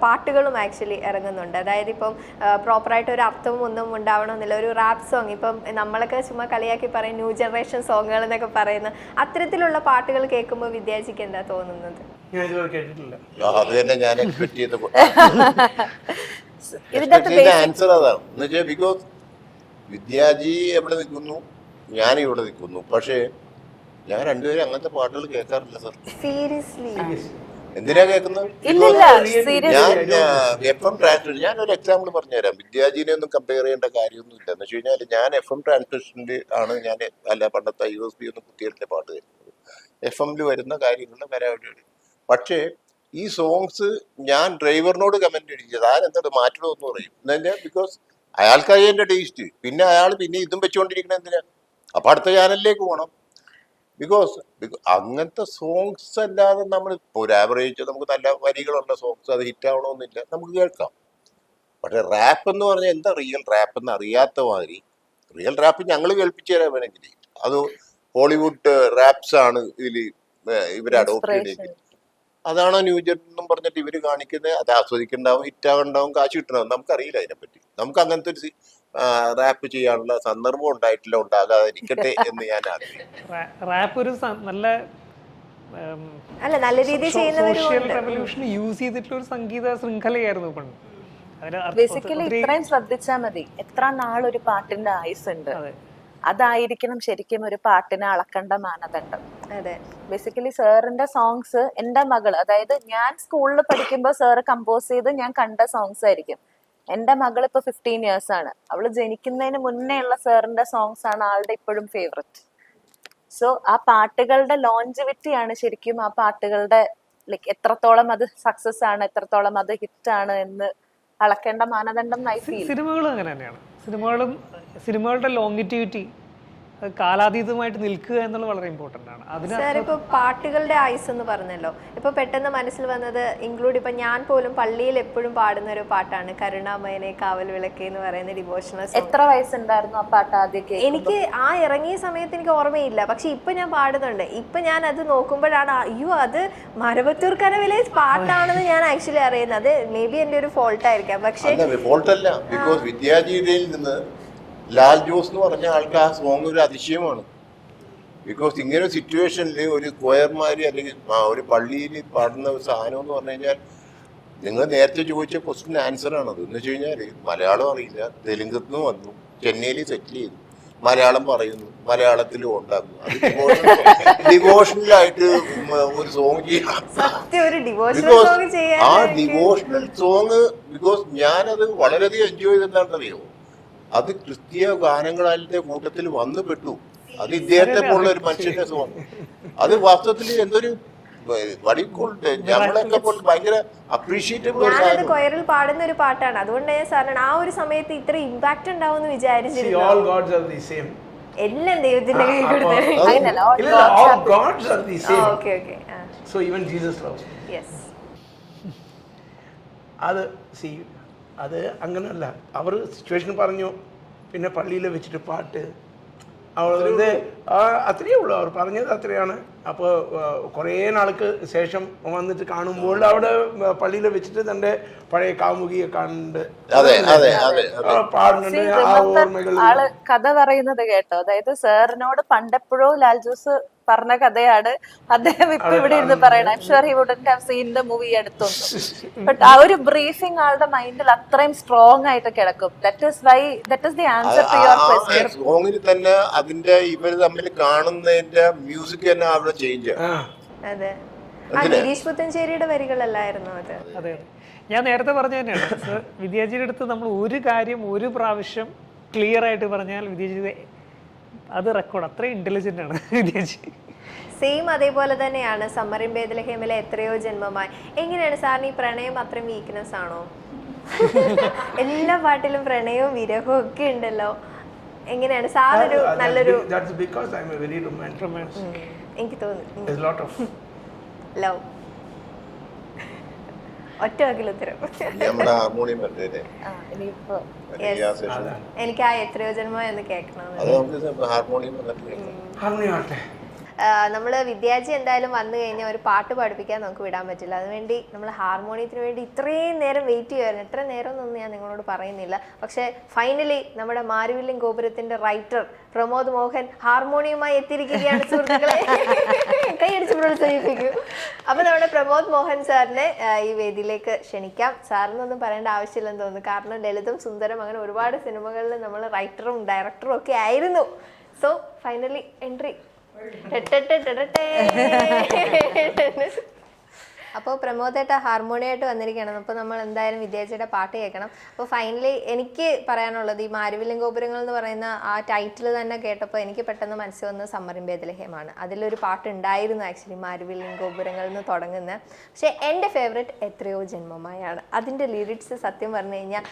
പാട്ടുകളും ആക്ച്വലി ഇറങ്ങുന്നുണ്ട്. അതായത് ഇപ്പം പ്രോപ്പറായിട്ട് ഒരു അർത്ഥവും ഒന്നും ഉണ്ടാവണമെന്നില്ല. ഒരു റാപ്പ് സോങ്, ഇപ്പം നമ്മളൊക്കെ ചുമ്മാ കളിയാക്കി പറയും ന്യൂ ജനറേഷൻ സോങ്ങുകൾ എന്നൊക്കെ പറയുന്ന അത്തരത്തിലുള്ള പാട്ടുകൾ കേൾക്കുമ്പോൾ വിദ്യാജിക്ക് എന്താ തോന്നുന്നത്? ഞാൻ ഇതുവരെ കേട്ടിട്ടില്ല. അത് തന്നെ ഞാൻ എക്സ്പെക്ട് ചെയ്ത ഇതിന്റെ ആൻസർ അതാണ്. എന്ന് വെച്ചാൽ ബിക്കോസ് വിദ്യാജി എവിടെ നിൽക്കുന്നു, ഞാൻ ഇവിടെ നിൽക്കുന്നു. പക്ഷേ ഞാൻ രണ്ടുപേരും അങ്ങനത്തെ പാട്ടുകൾ കേൾക്കാറില്ല സർ. സീരിയസ്ലി എന്തിനാ കേൾക്കുന്നത്? ഞാൻ FM ട്രാൻസ്മിഷൻ, ഞാൻ ഒരു എക്സാമ്പിൾ പറഞ്ഞുതരാം. വിദ്യാജിനെ ഒന്നും കമ്പയർ ചെയ്യേണ്ട കാര്യമൊന്നുമില്ല. എന്ന് വെച്ച് കഴിഞ്ഞാൽ ഞാൻ FM ട്രാൻസ്മിഷനിൽ ആണ് ഞാൻ അല്ല പണ്ടത്തെ USB ഒന്നും കുത്തിയിട്ട് പാട്ട് കേൾക്കുന്നത്. FM വരുന്ന കാര്യങ്ങൾ വരാൻ. പക്ഷേ ഈ സോങ്സ് ഞാൻ ഡ്രൈവറിനോട് കമന്റ് അടിച്ചത് ആരെന്തത് മാറ്റണമെന്ന് പറയും. എന്നുവെച്ചാൽ ബിക്കോസ് അയാൾക്കായി എൻ്റെ ടേസ്റ്റ്, പിന്നെ അയാൾ പിന്നെ ഇതും വെച്ചുകൊണ്ടിരിക്കണ എന്തിനാ? അപ്പൊ അടുത്ത ചാനലിലേക്ക് പോകണം. ബിക്കോസ് അങ്ങനത്തെ സോങ്സ് അല്ലാതെ നമ്മൾ ഇപ്പോൾ ഒരു ആവറേജ് നമുക്ക് നല്ല വരികളുള്ള സോങ്സ് അത് ഹിറ്റ് ആവണമെന്നില്ല, നമുക്ക് കേൾക്കാം. പക്ഷെ റാപ്പ് എന്ന് പറഞ്ഞാൽ എന്താ റിയൽ റാപ്പ് എന്ന് അറിയാത്ത മാതിരി, റിയൽ റാപ്പ് ഞങ്ങൾ കേൾപ്പിച്ചു തരാൻ വേണമെങ്കിൽ അത് ഹോളിവുഡ് റാപ്സ് ആണ് ഇതിൽ ഇവർ അഡോപ്റ്റ് ചെയ്തിരിക്കുന്നത്. അതാണോ ന്യൂജൻ എന്നും പറഞ്ഞിട്ട് ഇവർ കാണിക്കുന്നത്? അത് ആസ്വദിക്കുന്നുണ്ടാവും, ഹിറ്റാവുണ്ടാവും, കാശ് കിട്ടണമാവും. നമുക്കറിയില്ല അതിനെപ്പറ്റി. നമുക്ക് അങ്ങനത്തെ ഒരു റാപ്പ് ചെയ്യാനുള്ള സന്ദർഭം ഉണ്ടായിട്ടില്ല, ഉണ്ടാകാതിരിക്കട്ടെ എന്ന് ഞാൻ ആഗ്രഹിക്കുന്നു. റാപ്പ് ഒരു നല്ല രീതിയിൽ സോഷ്യൽ റെവല്യൂഷൻ യൂസ് ചെയ്തിട്ടുള്ള ഒരു സംഗീത ശൃംഖലയായിരുന്നു പണ്ട്. ബേസിക്കലി ഇത്രയും ശ്രദ്ധിച്ചാൽ മതി, എത്ര നാളൊരു പാട്ടിന്റെ ആയുസ് ഉണ്ട്. അതായിരിക്കണം ശരിക്കും ഒരു പാട്ടിനെ അളക്കേണ്ട മാനദണ്ഡം. ബേസിക്കലി സാറിന്റെ സോങ്സ് എൻ്റെ മകള്, അതായത് ഞാൻ സ്കൂളിൽ പഠിക്കുമ്പോൾ സാറ് കമ്പോസ് ചെയ്ത് ഞാൻ കണ്ട സോങ്സ് ആയിരിക്കും. എൻ്റെ മകൾ ഇപ്പൊ 15 years ആണ്. അവള് ജനിക്കുന്നതിന് മുന്നേ ഉള്ള സാറിന്റെ സോങ്സ് ആണ് ആളുടെ ഇപ്പോഴും ഫേവററ്റ്. സോ ആ പാട്ടുകളുടെ ലോഞ്ചിവിറ്റിയാണ് ശരിക്കും ആ പാട്ടുകളുടെ ലൈക്ക് എത്രത്തോളം അത് സക്സസ് ആണ്, എത്രത്തോളം അത് ഹിറ്റ് ആണ് എന്ന് അളക്കേണ്ട മാനദണ്ഡം. സിനിമകളും അങ്ങനെ തന്നെയാണ്. സിനിമകളുടെ ലോങ്ങിറ്റിവിറ്റി കാലാതീതമായിട്ട് നിൽക്കുക എന്നുള്ളത് വളരെ ഇമ്പോർട്ടൻ്റ് ആണ്. സാർ ഇപ്പോൾ പാട്ടുകളുടെ ആയുസ് എന്ന് പറഞ്ഞല്ലോ, ഇപ്പോൾ പെട്ടെന്ന് മനസ്സിൽ വന്നത് ഇൻക്ലൂഡ് ഇപ്പം ഞാൻ പോലും പള്ളിയിൽ എപ്പോഴും പാടുന്ന ഒരു പാട്ടാണ് കരുണാമയനെ കാവൽ വിളക്കേ എന്ന് പറയുന്ന ഡിവോഷണൽ സോങ്. എത്ര വയസ്സുണ്ടായിരുന്നു ആ പാട്ട് ആദ്യമൊക്കെ? എനിക്ക് ആ ഇറങ്ങിയ സമയത്ത് എനിക്ക് ഓർമ്മയില്ല, പക്ഷെ ഇപ്പൊ ഞാൻ പാടുന്നുണ്ട്. ഇപ്പൊ ഞാൻ അത് നോക്കുമ്പോഴാണ് അയ്യോ അത് മരവത്തൂർ കനവിലെ പാട്ടാണെന്ന് ഞാൻ ആക്ച്വലി അറിയുന്നത്. അത് മേ ബി എൻ്റെ ഒരു ഫോൾട്ട് ആയിരിക്കാം. പക്ഷേ ഫോൾട്ടല്ല, ബിക്കോസ് വിദ്യാജിയിൽ നിന്ന് ലാൽ ജോസ് എന്ന് പറഞ്ഞ ആൾക്ക് ആ സോങ് ഒരു അതിശയമാണ്. ബിക്കോസ് ഇങ്ങനെ ഒരു സിറ്റുവേഷനിൽ ഒരു കൊയർമാര് അല്ലെങ്കിൽ ഒരു പള്ളിയിൽ പാടുന്ന ഒരു സാധനം എന്ന് പറഞ്ഞു കഴിഞ്ഞാൽ നിങ്ങൾ നേരത്തെ ചോദിച്ച ക്വസ്റ്റിന് ആൻസർ ആണത്. എന്ന് വെച്ച് കഴിഞ്ഞാൽ മലയാളം അറിയില്ല, തെലുങ്കിൽ നിന്ന് വന്നു, ചെന്നൈയിൽ സെറ്റിൽ ചെയ്തു, മലയാളം പറയുന്നു, മലയാളത്തിലും ഉണ്ടാക്കുന്നു. അത് ഡിവോഷണലായിട്ട് ഒരു സോങ് ചെയ്യാം. ആ ഡിവോഷണൽ സോങ് ബിക്കോസ് ഞാനത് വളരെയധികം എൻജോയ് ചെയ്തെന്താണെന്നറിയോ, അത് ക്രിസ്തീയ ഗാനങ്ങളുടെ കൂട്ടത്തിൽ വന്നു പെട്ടു. അത് ഇദ്ദേഹത്തെ പോലുള്ള ഒരു മനുഷ്യന്റെ സോങ്. അത് വാസ്തവത്തിൽ എന്തൊരു നമ്മളൊക്കെ ഭയങ്കര അപ്രീഷിയേറ്റബിൾ. ഞാനത് കൊയറിൽ പാടുന്ന ഒരു പാട്ടാണ്, അതുകൊണ്ട് ഞാൻ സാറിന് ആ ഒരു സമയത്ത് ഇത്ര ഇമ്പാക്ട് ഉണ്ടാവും വിചാരിച്ചിരുന്നു. എല്ലാം ദൈവത്തിന്റെ കൈ അത് അങ്ങനല്ല. അവർ സിറ്റുവേഷൻ പറഞ്ഞു, പിന്നെ പള്ളിയിൽ വെച്ചിട്ട് പാട്ട്, ഇത് അത്രയേ ഉള്ളൂ. അവർ പറഞ്ഞത് അത്രയാണ്. അപ്പോൾ കുറേ നാൾക്ക് ശേഷം വന്നിട്ട് കാണുമ്പോൾ അവിടെ പള്ളിയിൽ വെച്ചിട്ട് തൻ്റെ പഴയ കാമുകിയെ കണ്ട് പാടുന്നുണ്ട്. ആ ഓർമ്മകൾ ആള് കഥ പറയുന്നത് കേട്ടോ. അതായത് സാറിനോട് പണ്ടെപ്പോഴോ ലാൽ ജോസ് പറഞ്ഞ കഥയാണ് അദ്ദേഹം ഇപ്പൊ ഇവിടെ ഇരുന്ന് പറയണം. I am sure he wouldn't have seen the movie അടുത്തൊന്നും. ബട്ട് ആ ഒരു ബ്രീഫിംഗ് ആളുടെ മൈൻഡിൽ അത്രയും സ്ട്രോങ് ആയിട്ട് കിടക്കും. That is the answer to your question. സോങ്ങിൽ തന്നെ അതിന്റെ ഇവർ തമ്മിൽ കാണുന്നതിന്റെ മ്യൂസിക് തന്നെ അവിടെ ചേഞ്ച്. അതെ, ഗിരീഷ് പുത്തഞ്ചേരിയുടെ വരികളല്ലായിരുന്നു അത്. അതെ, ഞാൻ നേരത്തെ പറഞ്ഞ തന്നെയാണ് സർ. വിദ്യാജിയുടെ അടുത്ത് നമ്മൾ ഒരു കാര്യം ഒരു പ്രാവശ്യം ക്ലിയർ ആയിട്ട് പറഞ്ഞാൽ വിദ്യാജി അത് റെക്കോർഡ്. അത്രയും ഇന്റലിജന്റ് ആണ് വിദ്യാജി. സെയിം അതേപോലെ തന്നെയാണ് സമ്മറിൻ ബേത്ലഹേമിലെ എത്രയോ ജന്മമായി. എങ്ങനെയാണ് സാറിന് ഈ പ്രണയം അത്രയും വീക്ക്നെസ് ആണോ? എല്ലാ പാട്ടിലും പ്രണയവും വിരഹവും ഒക്കെ ഉണ്ടല്ലോ. എങ്ങനെയാണ് സാറൊരു നല്ലൊരു എനിക്ക് തോന്നുന്നു ലവ് ഒറ്റ വാക്കിൽ ഉത്തരം. എനിക്ക് ആ എത്രയോ ജന്മം എന്ന് കേൾക്കണം. നമ്മൾ വിദ്യാജി എന്തായാലും വന്നു കഴിഞ്ഞാൽ ഒരു പാട്ട് പഠിപ്പിക്കാൻ നമുക്ക് വിടാൻ പറ്റില്ല. അതുവേണ്ടി നമ്മൾ ഹാർമോണിയത്തിന് വേണ്ടി ഇത്രയും നേരം വെയിറ്റ് ചെയ്യുമായിരുന്നു. എത്ര നേരം എന്നൊന്നും ഞാൻ നിങ്ങളോട് പറയുന്നില്ല. പക്ഷേ ഫൈനലി നമ്മുടെ മാരുവില്യം ഗോപുരത്തിന്റെ റൈറ്റർ പ്രമോദ് മോഹൻ ഹാർമോണിയമായി എത്തിയിരിക്കുകയാണ് സുഹൃത്തുക്കളെ. കൈയടിച്ച് പ്രോത്സാഹിപ്പിക്കും. അപ്പൊ നമ്മുടെ പ്രമോദ് മോഹൻ സാറിനെ ഈ വേദിയിലേക്ക് ക്ഷണിക്കാം. സാറിനൊന്നും പറയേണ്ട ആവശ്യമില്ലെന്ന് തോന്നുന്നു. കാരണം ലളിതം സുന്ദരം അങ്ങനെ ഒരുപാട് സിനിമകളിൽ നമ്മൾ റൈറ്ററും ഡയറക്ടറും ഒക്കെ ആയിരുന്നു. So finally entry. അപ്പോൾ പ്രമോദേട്ട ഹാർമോണിയായിട്ട് വന്നിരിക്കണം. അപ്പോൾ നമ്മൾ എന്തായാലും വിദ്യാജിയുടെ പാട്ട് കേൾക്കണം. അപ്പോൾ ഫൈനലി എനിക്ക് പറയാനുള്ളത് ഈ മാരുവില്യം ഗോപുരങ്ങൾ എന്ന് പറയുന്ന ആ ടൈറ്റിൽ തന്നെ കേട്ടപ്പോൾ എനിക്ക് പെട്ടെന്ന് മനസ്സിൽ വന്നത് സമ്മറിൻ ബേത്ലഹേമാണ്. അതിലൊരു പാട്ട് ഉണ്ടായിരുന്നു ആക്ച്വലി, മാരുവില്യം ഗോപുരങ്ങൾ എന്ന് തുടങ്ങുന്ന. പക്ഷേ എൻ്റെ ഫേവറേറ്റ് എത്രയോ ജന്മമായാണ്. അതിൻ്റെ ലിറിക്സ് സത്യം പറഞ്ഞു കഴിഞ്ഞാൽ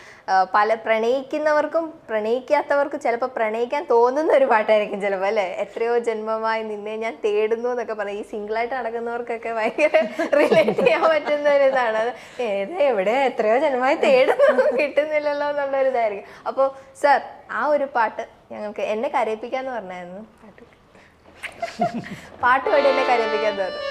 പല പ്രണയിക്കുന്നവർക്കും പ്രണയിക്കാത്തവർക്കും ചിലപ്പോൾ പ്രണയിക്കാൻ തോന്നുന്ന ഒരു പാട്ടായിരിക്കും ചിലപ്പോൾ അല്ലേ. എത്രയോ ജന്മമായി നിന്നെ ഞാൻ തേടുന്നു എന്നൊക്കെ പറയും. ഈ സിംഗിളായിട്ട് നടക്കുന്നവർക്കൊക്കെ ഭയങ്കര റിലേറ്റ് ചെയ്യാൻ പറ്റുന്ന ഒരു ഇതാണ്. എവിടെ എത്രയോ ജന്മമായി തേടുന്നു കിട്ടുന്നില്ലല്ലോ എന്നുള്ളൊരു ഇതായിരിക്കും. അപ്പോൾ സർ ആ ഒരു പാട്ട് ഞങ്ങൾക്ക് എന്നെ കരയിപ്പിക്കാന്ന് പറഞ്ഞായിരുന്നു. പാട്ട് പാടി എന്നെ കരയിപ്പിക്കാന്ന് പറഞ്ഞു.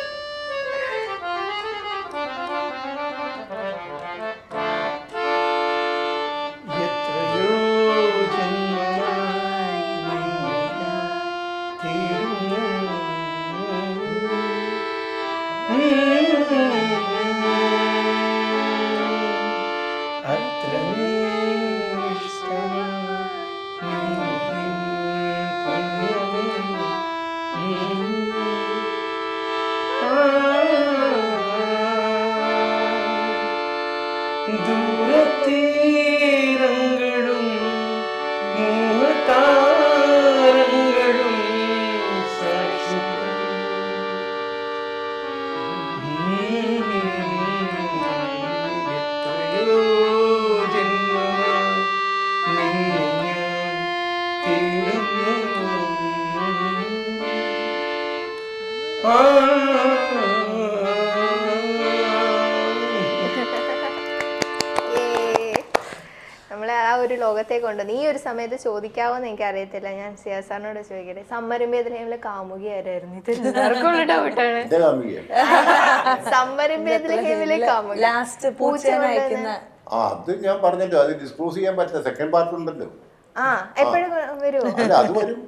നമ്മളെ ആ ഒരു ലോകത്തേക്ക് കൊണ്ടുവന്നു. ഈ ഒരു സമയത്ത് ചോദിക്കാവോന്ന് എനിക്ക് അറിയത്തില്ല. ഞാൻ സിയാസ് സാറിനോട് ചോദിക്കട്ടെ, സമ്മറിൻ ബേത്ലഹേമിലെ കാമുകി ആരായിരുന്നു? ഇത് എല്ലാവർക്കും ഡൗട്ടാണ്. സമ്മറിൻ ബേത്ലഹേമിലെ കാമുകി ലാസ്റ്റ് പൂച്ചേനയക്കുന്ന അത് ഞാൻ പറഞ്ഞല്ലോ, അത് ഡിസ്ക്ലോസ് ചെയ്യാൻ പറ്റില്ല. സെക്കൻഡ് പാർട്ട് ഉണ്ടല്ലോ. എപ്പോഴും വരുമോ? അത് വരും.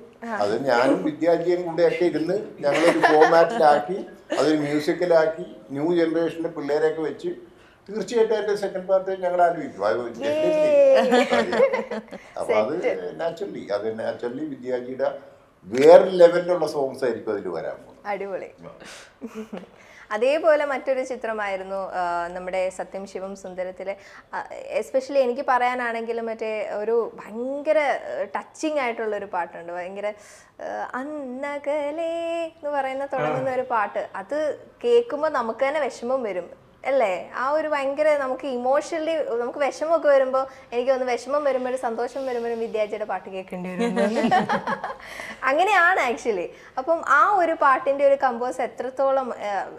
അത് ഞാനും വിദ്യാർത്ഥിയും കൂടെ ഒക്കെ ഇരുന്ന് ഞങ്ങളൊരു ഫോർമാറ്റിലാക്കി അതൊരു മ്യൂസിക്കലാക്കി ന്യൂ ജനറേഷനിലെ പിള്ളേരെയൊക്കെ വെച്ച് തീർച്ചയായിട്ടും അതിന്റെ സെക്കൻഡ് പാർട്ട് ഞങ്ങൾ ആലോചിക്കും. അപ്പൊ അത് നാച്ചുറലി വിദ്യാർത്ഥിയുടെ വേറെ ലെവലിലുള്ള സോങ്സ് ആയിരിക്കും അതിൽ വരാൻ പോകുന്നത്. അടിപൊളി. അതേപോലെ മറ്റൊരു ചിത്രമായിരുന്നു നമ്മുടെ സത്യം ശിവം സുന്ദരത്തിലെ, എസ്പെഷ്യലി എനിക്ക് പറയാനാണെങ്കിലും മറ്റേ ഒരു ഭയങ്കര ടച്ചിങ് ആയിട്ടുള്ളൊരു പാട്ടുണ്ട്, ഭയങ്കര അന്നകലേ എന്ന് പറയുന്ന തുടങ്ങുന്ന ഒരു പാട്ട്. അത് കേൾക്കുമ്പോൾ നമുക്ക് തന്നെ വിഷമം വരും അല്ലേ? ആ ഒരു ഭയങ്കര നമുക്ക് ഇമോഷണലി നമുക്ക് വിഷമമൊക്കെ വരുമ്പോൾ എനിക്ക് തോന്നുന്നു വിഷമം വരുമ്പോഴും സന്തോഷം വരുമ്പോഴും വിദ്യാർത്ഥിയുടെ പാട്ട് കേൾക്കേണ്ടി വരും. അങ്ങനെയാണ് ആക്ച്വലി. അപ്പം ആ ഒരു പാട്ടിൻ്റെ ഒരു കമ്പോസ് എത്രത്തോളം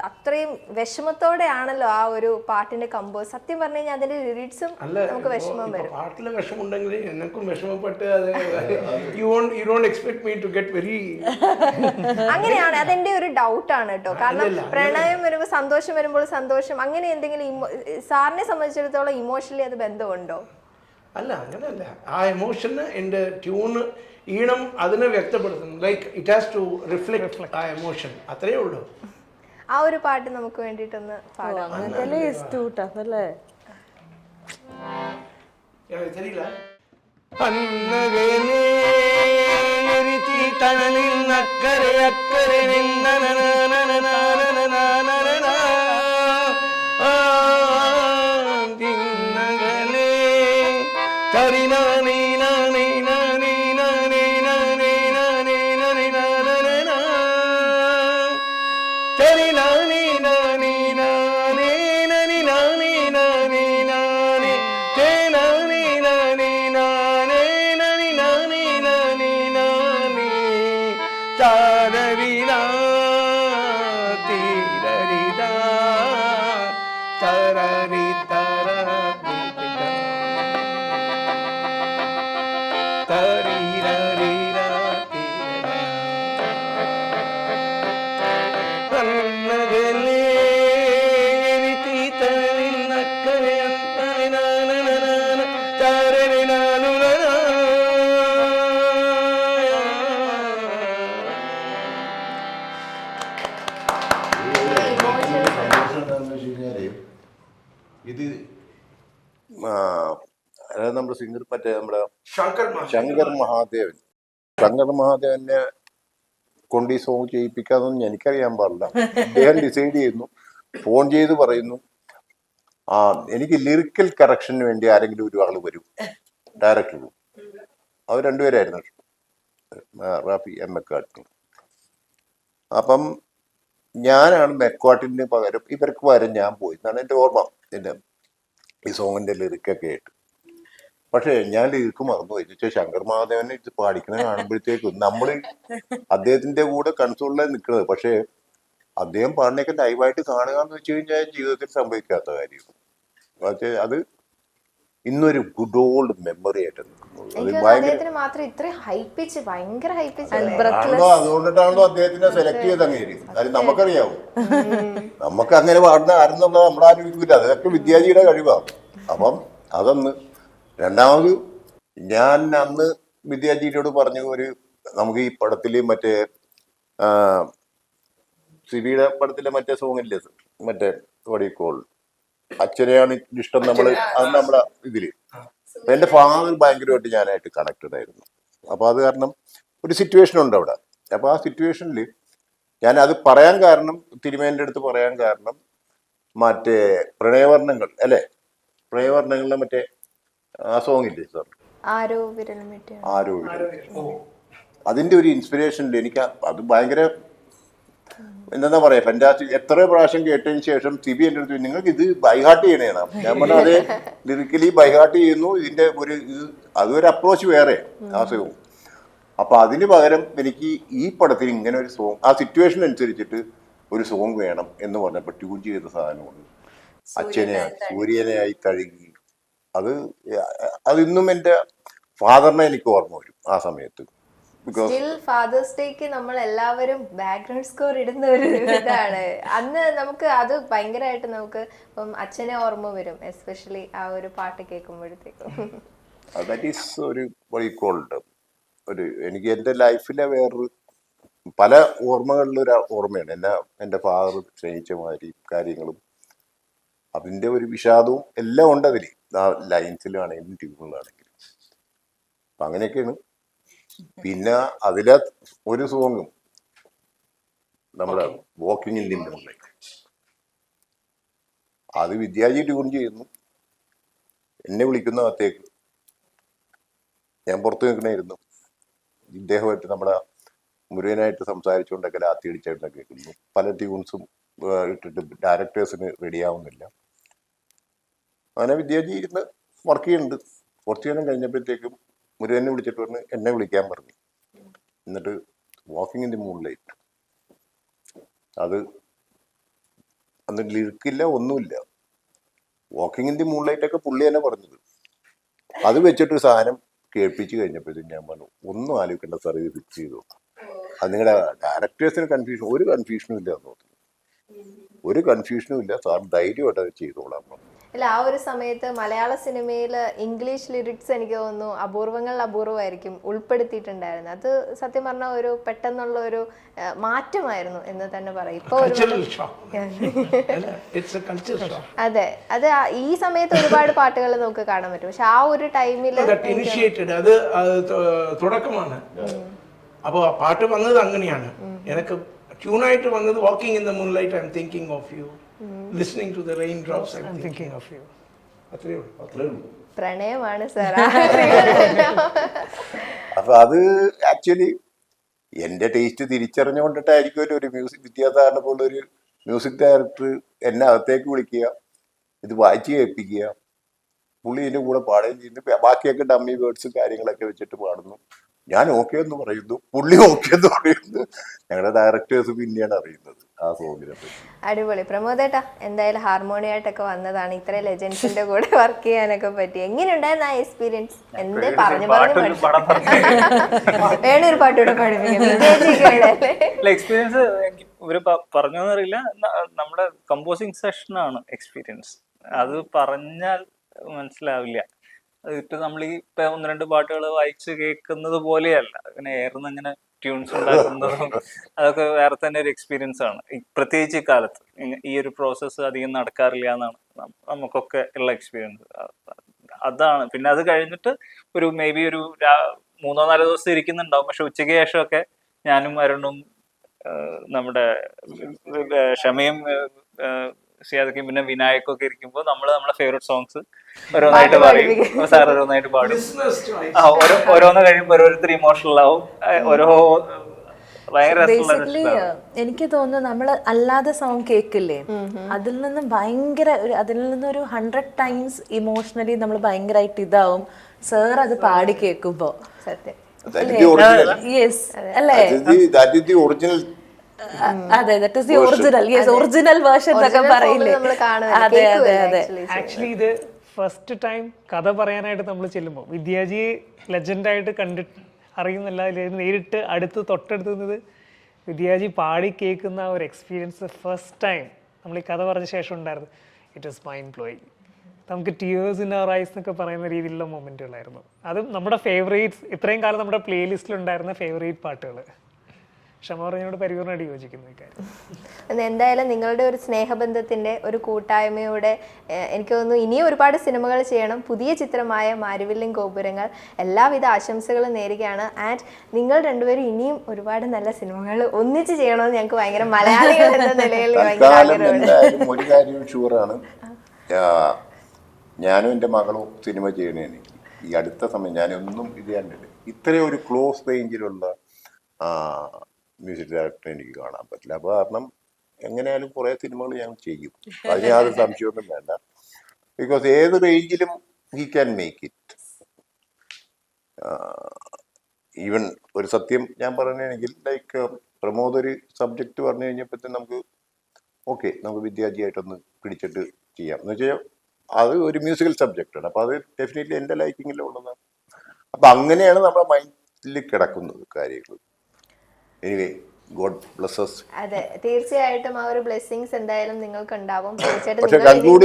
അത്രയും വിഷമത്തോടെയാണല്ലോ ആ ഒരു പാട്ടിൻ്റെ കമ്പോസ്. സത്യം പറഞ്ഞു കഴിഞ്ഞാൽ അതിൻ്റെ ലിറിക്സും നമുക്ക് വിഷമം വരും. പാട്ടിലെ വിഷമുണ്ടെങ്കിൽ എനക്കും വിഷമപ്പെട്ട് അത് you don't expect me to get very. അങ്ങനെയാണ്, അതെന്റെ ഒരു ഡൗട്ടാണ് കേട്ടോ. കാരണം പ്രണയം വരുമ്പോൾ സന്തോഷം വരുമ്പോൾ സന്തോഷം, അങ്ങനെ എന്തെങ്കിലും സാറിനെ സംബന്ധിച്ചിടത്തോളം ഇമോഷണലി അത് ബന്ധമുണ്ടോ? അല്ല, അങ്ങനെയല്ല. ആ എമോഷന് എൻ്റെ ട്യൂണ് ഈണം അതിനെ വ്യക്തപ്പെടുത്തുന്നു. Like it has to reflect ആ എമോഷൻ, അത്രയേ ഉള്ളൂ. ആ ഒരു പാട്ട് നമുക്ക് വേണ്ടിയിട്ടൊന്ന് പാടാം. ശരിയില്ല. ഇത് നമ്മുടെ സിംഗർ മറ്റേ നമ്മുടെ ശങ്കർ മഹാദേവനെ കൊണ്ട് ഈ സോങ് ചെയ്യിപ്പിക്കാന്നൊന്നും എനിക്കറിയാൻ പാടില്ല. അദ്ദേഹം ഡിസൈഡ് ചെയ്യുന്നു, ഫോൺ ചെയ്ത് പറയുന്നു, എനിക്ക് ലിറിക്കൽ കറക്ഷന് വേണ്ടി ആരെങ്കിലും ഒരു ആള് വരും, ഡയറക്ടർ. അവർ രണ്ടുപേരായിരുന്നു, റാഫി എം മെക്കാട്ടിന്. അപ്പം ഞാനാണ് മെക്കാട്ടിന് പകരം ഇവർക്ക് പകരം ഞാൻ പോയി എന്നാണ് എൻ്റെ ഓർമ്മ, എൻ്റെ ഈ സോങ്ങിന്റെ ലിറിക്കൊക്കെ ആയിട്ട്. പക്ഷെ ഞാൻ ലിറിക്ക് മറന്നുപോയി. വെച്ചാൽ ശങ്കർ മഹാദേവനെ ഇത് പാടിക്കുന്നത് കാണുമ്പോഴത്തേക്കും നമ്മൾ അദ്ദേഹത്തിന്റെ കൂടെ കൺസോളിലാണ് നിൽക്കുന്നത്. പക്ഷെ അദ്ദേഹം പാടിനൊക്കെ ലൈവായിട്ട് കാണുക എന്ന് വെച്ച് കഴിഞ്ഞാൽ ജീവിതത്തിൽ സംഭവിക്കാത്ത കാര്യം. പക്ഷേ അത് ഇന്നൊരു ഗുഡ് ഓൾഡ് മെമ്മറി ആയിട്ട് അതുകൊണ്ടിട്ടാണല്ലോ അദ്ദേഹത്തിനെ സെലക്ട് ചെയ്ത് അങ്ങേര്. അത് നമുക്കറിയാവും, നമുക്ക് അങ്ങനെ പാടുന്ന ആരെന്നുള്ളത് നമ്മൾ ആലോചിക്കില്ല. അതൊക്കെ വിദ്യാർത്ഥിയുടെ കഴിവാണ്. അപ്പം അതൊന്ന്. രണ്ടാമത് ഞാൻ അന്ന് വിദ്യാർത്ഥിയോട് പറഞ്ഞു, നമുക്ക് ഈ പടത്തില് മറ്റേ സിബിയുടെ പടത്തിലെ മറ്റേ സോങ്ങില്ലേ, മറ്റേ കോൾ അച്ഛനെയാണ് ഇഷ്ടം, അത് നമ്മളെ ഇതില് എന്റെ ഫാദർ ഭയങ്കരമായിട്ട് ഞാനായിട്ട് കണക്റ്റഡ് ആയിരുന്നു. അപ്പൊ അത് കാരണം ഒരു സിറ്റുവേഷൻ ഉണ്ട് അവിടെ. അപ്പൊ ആ സിറ്റുവേഷനിൽ ഞാൻ അത് പറയാൻ കാരണം, തിരുമേന്റെ അടുത്ത് പറയാൻ കാരണം, മറ്റേ പ്രണയവർണ്ണങ്ങൾ അല്ലെ, പ്രണയവർണ്ണങ്ങളിലെ മറ്റേ ആ സോങ് ഇല്ലേ സാർ, ആരോ അതിന്റെ ഒരു ഇൻസ്പിറേഷനിൽ എനിക്ക് അത് ഭയങ്കര എന്താ പറയാ ഫാന്റാസ്റ്റിക്. എത്ര പ്രാവശ്യം കേട്ടതിന് ശേഷം സിബി എൻ്റെ അടുത്ത് നിങ്ങൾക്ക് ഇത് ബൈഹാർട്ട് ചെയ്യണേണ്. ഞാൻ പറഞ്ഞ അതേ ലിറിക്കലി ബൈഹാർട്ട് ചെയ്യുന്നു. ഇതിന്റെ അതൊരു അപ്രോച്ച് വേറെ ആ സോങ്. അപ്പൊ അതിന് പകരം എനിക്ക് ഈ പടത്തിൽ ഇങ്ങനെ ഒരു സോങ്, ആ സിറ്റുവേഷൻ അനുസരിച്ചിട്ട് ഒരു സോങ് വേണം എന്ന് പറഞ്ഞപ്പോൾ ട്യൂൺ ചെയ്ത സാധനമുണ്ട്. സൂര്യനെയായി തഴുകി. അതിന്നും എൻ്റെ ഫാദറിനെ എനിക്ക് ഓർമ്മ വരും ആ സമയത്ത്. ഫാദേഴ്സ് ഡേക്ക് നമ്മൾ എല്ലാവരും ബാക്ക്ഗ്രൗണ്ട് സ്കോർ ഇടുന്ന ഒരു ഇതാണ്. അന്ന് നമുക്ക് അത് ഭയങ്കരമായിട്ട് നമുക്ക് ഇപ്പം അച്ഛനെ ഓർമ്മ വരും, എസ്പെഷ്യലി ആ ഒരു പാട്ട് കേൾക്കുമ്പോഴത്തേക്കും. എനിക്ക് എൻ്റെ ലൈഫിലെ വേറൊരു പല ഓർമ്മകളിലൊരു ഓർമ്മയാണ് എൻ്റെ ഫാദർ സ്നേഹിച്ച മാതിരി കാര്യങ്ങളും അതിൻ്റെ ഒരു വിഷാദവും എല്ലാം ഉണ്ട് അതിൽ, ആ ലൈൻസിലാണെങ്കിലും ട്യൂണിലാണെങ്കിലും. അപ്പം അങ്ങനെയൊക്കെയാണ്. പിന്നെ അതിലെ ഒരു സോങ്ങും നമ്മുടെ വാക്കിംഗ് ഇൻ ദി മൂൺലൈറ്റ്, അത് വിദ്യാജി ട്യൂൺ ചെയ്യുന്നു. എന്നെ വിളിക്കുന്ന അകത്തേക്ക് ഞാൻ പുറത്ത് നിൽക്കണമായിരുന്നു. ഇദ്ദേഹമായിട്ട് നമ്മുടെ മുരുകനായിട്ട് സംസാരിച്ചുകൊണ്ടൊക്കെ ലാത്തി അടിച്ചായിട്ടൊക്കെ കേൾക്കുന്നു. പല ട്യൂൺസും ഇട്ടിട്ട് ഡയറക്ടേഴ്സിന് റെഡിയാവുന്നില്ല. അങ്ങനെ വിദ്യാജി ഇരുന്ന് വർക്ക് ചെയ്യുന്നുണ്ട്. കുറച്ച് നേരം കഴിഞ്ഞപ്പോഴത്തേക്കും മുരുകനെ വിളിച്ചിട്ട് പറഞ്ഞ് എന്നെ വിളിക്കാൻ പറഞ്ഞു. എന്നിട്ട് വാക്കിംഗ് ഇൻ ദി മൂൺലൈറ്റ്, അത് അന്ന് ലിറിക്കില്ല, ഒന്നുമില്ല. വാക്കിംഗ് ഇൻ ദി മൂൺലൈറ്റ് ഒക്കെ പുള്ളി തന്നെ പറഞ്ഞത്. അത് വെച്ചിട്ട് സാധനം കേൾപ്പിച്ച് കഴിഞ്ഞപ്പോഴത്തേക്കും ഞാൻ പറഞ്ഞു ഒന്നും ആലോചിക്കേണ്ട സാർ, ഇത് ഫിക്സ് ചെയ്തു. അത് നിങ്ങളുടെ ഡയറക്ടേഴ്സിന് കൺഫ്യൂഷൻ, ഒരു കൺഫ്യൂഷനും ഇല്ല എന്ന് തോന്നുന്നു. ഒരു കൺഫ്യൂഷനും ഇല്ല സാർ, ധൈര്യമായിട്ട് അത് ചെയ്തോളാം പറഞ്ഞു. അല്ല, ആ ഒരു സമയത്ത് മലയാള സിനിമയിൽ ഇംഗ്ലീഷ് ലിറിക്സ് എനിക്ക് തോന്നുന്നു അപൂർവമായിരിക്കും ഉൾപ്പെടുത്തിയിട്ടുണ്ടായിരുന്നത്. അത് സത്യം പറഞ്ഞാൽ ഒരു പെട്ടെന്നുള്ള ഒരു മാറ്റമായിരുന്നു എന്ന് തന്നെ പറയും. ഇപ്പൊ അതെ, അത് ഈ സമയത്ത് ഒരുപാട് പാട്ടുകൾ നമുക്ക് കാണാൻ പറ്റും. പക്ഷെ ആ ഒരു ടൈമിൽ ഇനിഷ്യേറ്റഡ് അത് തുടക്കമാണ്. അപ്പോൾ ആ പാട്ട് വന്നത് അങ്ങനെയാണ്. എനിക്ക് ട്യൂണായിട്ട് വന്നത് walking in the moonlight, I'm thinking of you, listening to the rain drops, I'm thinking of you. അത്രേ ഉള്ളൂ. പ്രണയമാണ് സാർ. അപ്പൊ അത് ആക്ച്വലി എന്റെ ടേസ്റ്റ് തിരിച്ചറിഞ്ഞുകൊണ്ടിട്ടായിരിക്കും ഒരു മ്യൂസിക് വിദ്യാസാറിനെ പോലെ ഒരു മ്യൂസിക് ഡയറക്ടർ എന്നെ അകത്തേക്ക് വിളിക്കുക, ഇത് വായിച്ച് കേൾപ്പിക്കുക. പുള്ളി ഇതിന്റെ കൂടെ പാടുകയും ചെയ്യുന്നു. ബാക്കിയൊക്കെ ഡമ്മി വേർഡ്സും കാര്യങ്ങളൊക്കെ വെച്ചിട്ട് പാടുന്നു. ഞാൻ ഓക്കെ എന്ന് പറയുന്നു, പുള്ളി ഓക്കെ എന്ന് പറയുന്നു. ഞങ്ങളുടെ ഡയറക്ടേഴ്സ് പിന്നെയാണ് അറിയുന്നത് ആ സോങ്ങിനെ പറ്റി. അടിപൊളി. പ്രമോദേട്ടാ, എന്തായാലും ഹാർമോണിയായിട്ടൊക്കെ വന്നതാണ്, ഇത്രയും ലെജൻസിന്റെ കൂടെ വർക്ക് ചെയ്യാനൊക്കെ പറ്റി. എങ്ങനെയുണ്ടായിരുന്നു ആ എക്സ്പീരിയൻസ്? എന്ത് പറഞ്ഞു വേണൊരു പാട്ടൂടെ പഠിപ്പിക്കും. എക്സ്പീരിയൻസ് ഇവര് പറഞ്ഞോന്നറിയില്ല, നമ്മുടെ കമ്പോസിങ് സെഷനാണ് എക്സ്പീരിയൻസ്. അത് പറഞ്ഞാൽ മനസ്സിലാവില്ല. ഇട്ട് നമ്മൾ ഈ ഇപ്പൊ 1-2 പാട്ടുകൾ വായിച്ച് കേൾക്കുന്നത് പോലെയല്ല, ഇങ്ങനെ ഏറുന്ന ഇങ്ങനെ ട്യൂൺസ് ഉണ്ടാക്കുന്നതും അതൊക്കെ വേറെ തന്നെ ഒരു എക്സ്പീരിയൻസ് ആണ്. പ്രത്യേകിച്ച് ഈ കാലത്ത് ഈ ഒരു പ്രോസസ്സ് അധികം നടക്കാറില്ല എന്നാണ് നമുക്കൊക്കെ ഉള്ള എക്സ്പീരിയൻസ്. അതാണ്. പിന്നെ അത് കഴിഞ്ഞിട്ട് ഒരു മേ ബി ഒരു 3-4 ദിവസം ഇരിക്കുന്നുണ്ടാവും. പക്ഷെ ഉച്ചയ്ക്ക് ശേഷമൊക്കെ ഞാനും അരുണും നമ്മുടെ ക്ഷമയും സിയാദക്കും പിന്നെ വിനായകൊക്കെ ഇരിക്കുമ്പോൾ നമ്മളെ ഫേവറേറ്റ് സോങ്സ് ഓരോന്നായിട്ട് പറയും. സാർ ഓരോന്നായിട്ട് പാടും. ഓരോന്ന് കഴിയുമ്പോൾ ഓരോരുത്തർ ഇമോഷണൽ ആവും. ഓരോ ബേസിക്കലി എനിക്ക് തോന്നുന്നു നമ്മള് അല്ലാതെ സോങ് കേൾക്കില്ലേ, അതിൽ നിന്നൊരു 100 ടൈംസ് ഇമോഷണലി നമ്മൾ ഭയങ്കരമായിട്ട് ഇതാവും സാർ അത് പാടി കേൾക്കുമ്പോ. സത്യം. യെസ് അല്ലേ? അതെ, that is the original. Yes, original version എന്നൊക്കെ പറയില്ലേ. അതെ അതെ അതെ. ആക്ച്വലി ഇത് ഫസ്റ്റ് ടൈം കഥ പറയാനായിട്ട് നമ്മൾ ചെല്ലുമ്പോൾ വിദ്യാജിയെ ലെജൻഡായിട്ട് കണ്ടിട്ട് അറിയുന്നില്ല, നേരിട്ട് തൊട്ടടുത്ത് നിന്നത് വിദ്യാജി പാടി കേൾക്കുന്ന ആ ഒരു എക്സ്പീരിയൻസ് ഫസ്റ്റ് ടൈം നമ്മൾ ഈ കഥ പറഞ്ഞ ശേഷം ഉണ്ടായിരുന്നു. It was mind blowing. നമുക്ക് ടിയേഴ്സ് ഇൻ അവർ ഐസ് എന്നൊക്കെ പറയുന്ന രീതിയിലുള്ള മൊമെന്റുകളായിരുന്നു. അതും നമ്മുടെ ഫേവറേറ്റ്സ്, ഇത്രയും കാലം നമ്മുടെ പ്ലേലിസ്റ്റിലുണ്ടായിരുന്ന ഫേവറേറ്റ് പാട്ടുകൾ. ക്ഷമ പറഞ്ഞോട് പരിപൂർണ്ണമായിട്ട് യോജിക്കുന്നു ഇക്കാര്യം. എന്തായാലും നിങ്ങളുടെ ഒരു സ്നേഹബന്ധത്തിന്റെ ഒരു കൂട്ടായ്മയുടെ എനിക്ക് തോന്നുന്നു ഇനിയും ഒരുപാട് സിനിമകൾ ചെയ്യണം. പുതിയ ചിത്രമായ മാരിവില്ലിൻ ഗോപുരങ്ങൾ, എല്ലാവിധ ആശംസകളും നേരുകയാണ്. ആൻഡ് നിങ്ങൾ രണ്ടുപേരും ഇനിയും ഒരുപാട് നല്ല സിനിമകൾ ഒന്നിച്ച് ചെയ്യണമെന്ന് ഞങ്ങൾക്ക് ഭയങ്കര മലയാളികൾ എന്ന നിലയിൽ ഒരു കാര്യം ഷുവറാണ്, ഞാനും എൻ്റെ മകളും സിനിമ ചെയ്യണേന് ഈ അടുത്ത സമയം ഞാനൊന്നും ഇത് കണ്ടില്ല. ഇത്രയും ഒരു ക്ലോസ് റേഞ്ചിലുള്ള മ്യൂസിക് ഡയറക്ടർ എനിക്ക് കാണാൻ പറ്റില്ല. അപ്പോൾ കാരണം എങ്ങനെയാലും കുറേ സിനിമകൾ ഞാൻ ചെയ്യും, അതിന് യാതൊരു സംശയമൊന്നും വേണ്ട. ബിക്കോസ് ഏത് റേഞ്ചിലും he can make it. Even ഒരു സത്യം ഞാൻ പറഞ്ഞെങ്കിൽ ലൈക്ക് പ്രമോദ് ഒരു സബ്ജക്റ്റ് പറഞ്ഞു കഴിഞ്ഞപ്പോഴത്തേക്കും നമുക്ക് വിദ്യാർത്ഥിയായിട്ടൊന്ന് പിടിച്ചിട്ട് ചെയ്യാം എന്ന് വെച്ചാൽ അത് ഒരു മ്യൂസിക്കൽ സബ്ജക്റ്റാണ്. അപ്പോൾ അത് ഡെഫിനറ്റ്ലി എൻ്റെ ലൈക്കിങ്ങിലുള്ളതാണ്. അപ്പം അങ്ങനെയാണ് നമ്മുടെ മൈൻഡിൽ കിടക്കുന്നത് കാര്യങ്ങൾ. Anyway, God bless us. അതെ, തീർച്ചയായിട്ടും ആ ഒരു ബ്ലെസ്സിങ്സ് എന്തായാലും നിങ്ങൾക്ക് ഉണ്ടാവും. പക്ഷെ കൺക്ലൂഡ്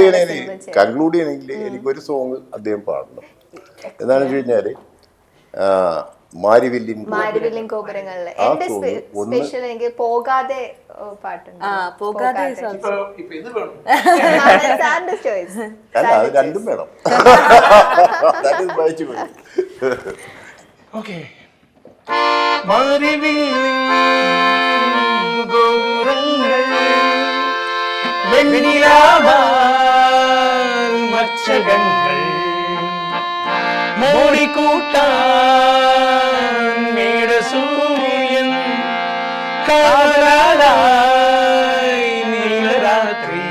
ചെയ്യണമെങ്കിൽ എനിക്കൊരു സോങ് അദ്ദേഹം പാടണം. എന്താണെന്ന് വെച്ച് കഴിഞ്ഞാൽ മാരിവില്ലിൻ മാരിവില്ലിൻ ഗോപുരങ്ങളില് ആ എന്റെ song ഒന്ന് സ്പെഷ്യൽ എനിക്ക് പോകാതെ പാട്ടുണ്ട്. പോകാതെ ഇപ്പൊ ഇത് വേണം. സാറിന്റെ ചോയ്സ്. അല്ല അത് രണ്ടും വേണം. വായിച്ചു പോയി. ഓക്കെ. ഗോപുരങ്ങൾ വെണ്ണിലാവാൻ മച്ചകങ്ങൾ മോടിക്കൂട്ടാൻ മേടസൂര്യൻ കാവലായി നീലരാത്രി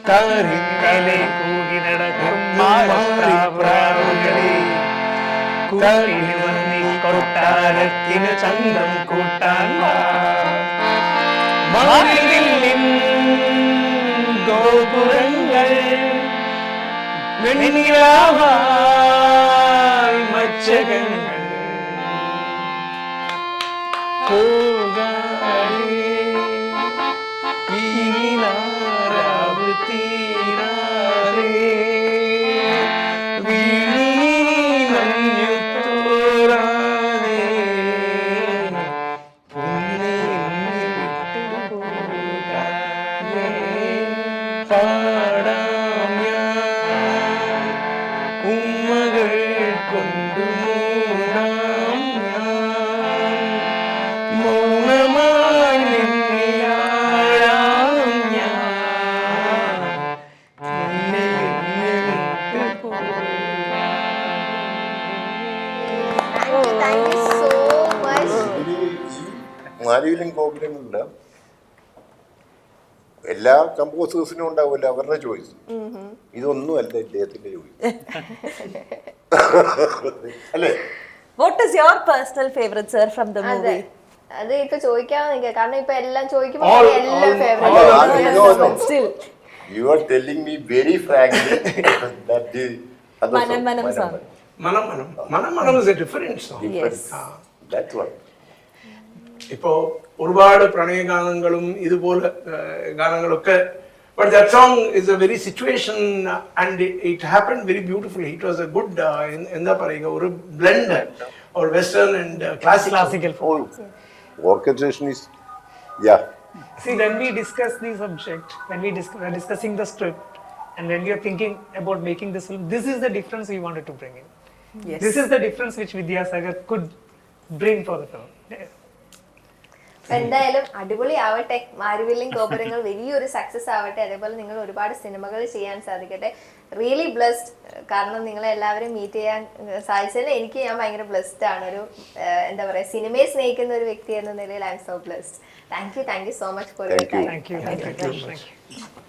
താരിന്നലെ കൂകി നടക്കും മാറാവുകളെ കൂട്ടിന് വന്നി കൊട്ടാരത്തിന് ചന്തം കൂട്ടാൻ മാറിവില്ലിൻ ഗോപുരങ്ങൾ വെണ്ണിലാവായി മച്ചകങ്ങൾ പോകാതെ ഈ നിലാവ് തീരാതെ വീണു തോരാതെ പൊന്നേ വിട്ടുപോകാതെ പാടാം ഞാൻ ഉമ്മകൾ കൊണ്ടു മൂടാം ഞാൻ മൗനമായി നിന്നിലാഴാം ഞാൻ എന്നെ വിട്ടു Thank you so much. മാരിവില്ലിൻ ഗോപുരങ്ങളില്ല എല്ലാ കമ്പോസേഴ്സിനും ഉണ്ടാവില്ല അവരുടെ ചോയ്സ്. ഇതൊന്നുമല്ല ഇദ്ദേഹത്തിന്റെ ചോയ്സ്. അല്ലേ? What is your personal favorite, sir, from the അതെ, movie? അത് ഇപ്പൊ ചോദിക്കാതെ നിൽക്കുക, കാരണം ഇപ്പൊ എല്ലാം ചോദിക്കുമ്പോ All- എല്ലാം all- favourite. No, no. Still, You are telling me very frankly that the other Manam song, Manam song. മനം മനം മനം മനം is a different song. Yes. That's one. ഇപ്പോ ഒരുപാട് പ്രണയഗാനങ്ങളും ഇതുപോലെ ഗാനങ്ങളൊക്കെ, but that song is a very situation and it happened very beautifully. It was a good എന്താ പറയുക, ഒരു blend or western and classical. Oh, orchestration is, yeah. See, when we discuss the subject, when we are discussing the script, and when we are thinking about making this film, this is the difference we wanted to bring in. Yes. This is the difference which Vidyasagar could bring for the film. അപ്പൊ എന്തായാലും അടിപൊളിയാവട്ടെ, മാരിവില്ലിൻ ഗോപുരങ്ങൾ വലിയൊരു success ആവട്ടെ, അതേപോലെ നിങ്ങൾ ഒരുപാട് സിനിമകൾ ചെയ്യാൻ സാധിക്കട്ടെ. റിയലി ബ്ലെസ്ഡ്, കാരണം നിങ്ങളെ എല്ലാവരും മീറ്റ് ചെയ്യാൻ സാധിച്ചതിൽ എനിക്ക് ഞാൻ ഭയങ്കര ബ്ലെസ്ഡ് ആണ്. ഒരു എന്താ പറയാ, സിനിമയെ സ്നേഹിക്കുന്ന ഒരു വ്യക്തി എന്ന നിലയിൽ I M so blessed. Thank you so much for your time. Thank you. Thank you. Thank you.